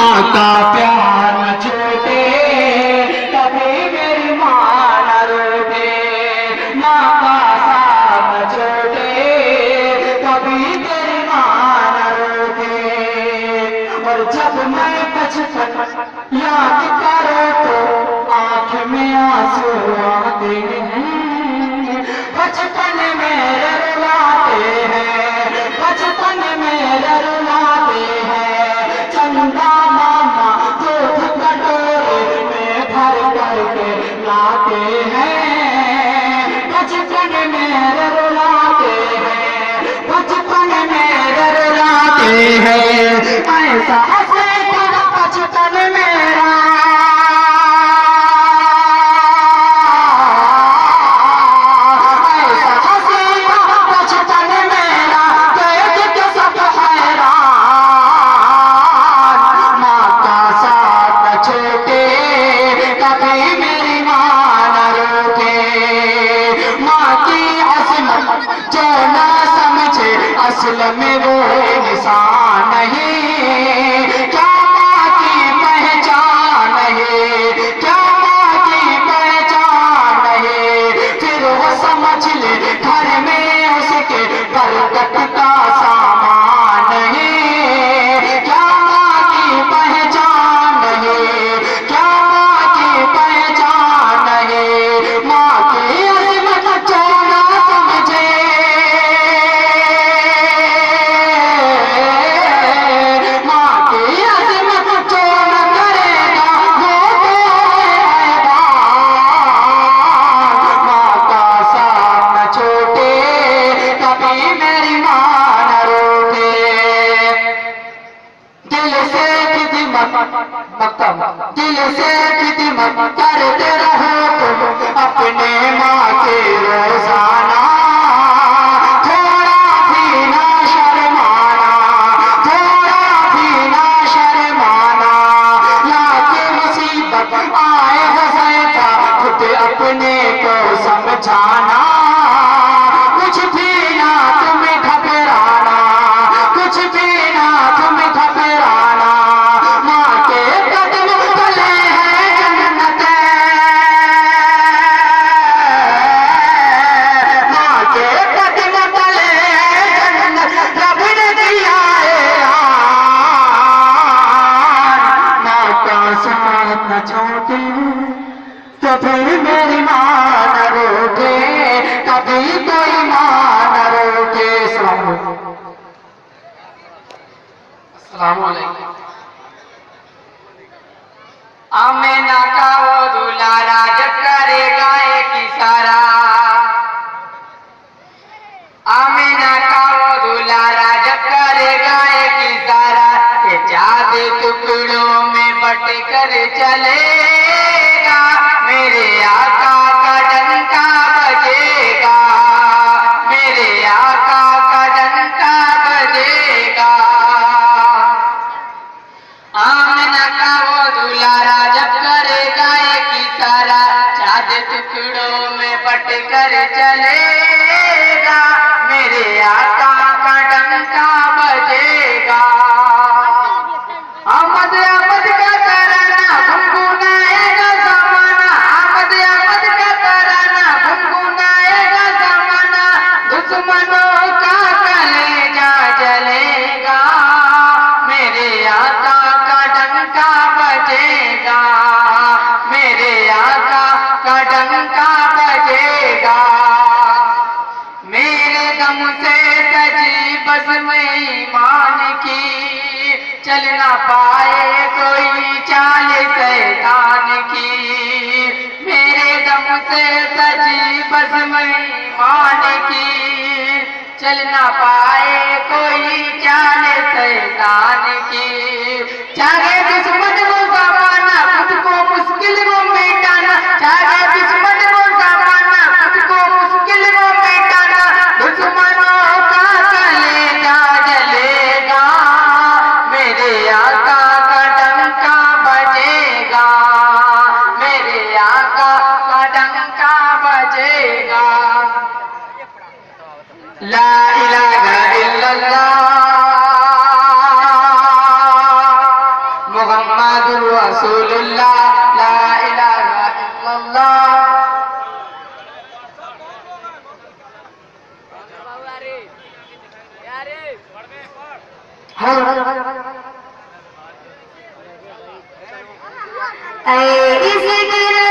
माँ का प्यार न छूटे, कभी मेरी माँ न रोटे। माँ का साथ न छोटे, कभी तेरी माँ न रोटे। और जब मैं बचपन याद करो तो आँख में आंसू आते हैं। बचपन में रुलाते हैं, बचपन में रुलाते हैं। चंदा मामा दूध कटोरे में भर करके लाते हैं। बचपन में रुलाते हैं, बचपन में रुलाते हैं। ऐसा हंसेगा बचपन मेरा, ऐसा हंसेगा बचपन मेरा, देख के सब हैरान। माँ का साथ न छोटे, कभी मेरी माँ न रोके। माँ की अजमत जो ना समझे, असल में वो इंसान नहीं। क्या माँ की पहचान है, क्या माँ की पहचान है। फिर वो समझ ले घर में उसके बरकत का सामान है। क्या माँ की पहचान है, क्या माँ की पहचान है। माँ की अजमत जो ना समझे, माँ की अजमत जो न करेगा वो तो है हैवान। माँ का साथ न छोटे, कभी मेरी माँ न रोके। दिल से खिदमत दिल से खिदमत करते रहो तुम अपने माँ के रोजाना। थोड़ा भी ना शर्माना, थोड़ा भी ना शर्माना। लाके मुसीबत आए हो सैफा, खुद अपने को समझाना। कुछ भी ना तुम्हें घबराना, कुछ भी ना तुम्हें घबराना। माँ के कदम तले है जन्नत, माँ के कदम तले है जन्नत। रब ने दिया ऐलान, माँ का साथ न छोटे, कभी मेरी माँ न रोके, कभी कोई माँ न रोके। अस्सलाम वालेकुम। आमिना का वो दुलारा जब करेगा एक इशारा, आमिना का वो दुलारा जब करेगा एक इशारा। ये चाँद टुकड़ों में बट कर चलेगा, मेरे आका का डंका बजेगा, मेरे आका का डंका बजेगा। आमिना का वो दुलारा जब करेगा एक इशारा, चाँद टुकड़ों में बट कर चलेगा, मेरे आका का डंका बजेगा। आमद आमद का तराना गुनगुनाएगा ज़माना, आमद आमद का तराना गुनगुनाएगा ज़माना। दुश्मनों का कलेजा जलेगा, मेरे आका का डंका बजेगा, मेरे आका का डंका बजेगा। मेरे दम से सजी बज़्म ईमान की, चल ना पाए कोई चाल शैतान की। मेरे दम से सजी बज़्म ईमान की, चल ना पाए कोई चाल शैतान की। चाहे दुश्मन वो ज़माना खुद को मुश्किल वो मिटाना, चाहे दुश्मन वो ज़माना खुद को मुश्किल वो मिटाना। दुश्मनों का कलेजा जलेगा, मेरे आका का डंका बजेगा, मेरे आका का डंका बजेगा। ला इलाहा इल्लल्लाह रसूलुल्लाह ला इलाहा इल्लल्लाह। इस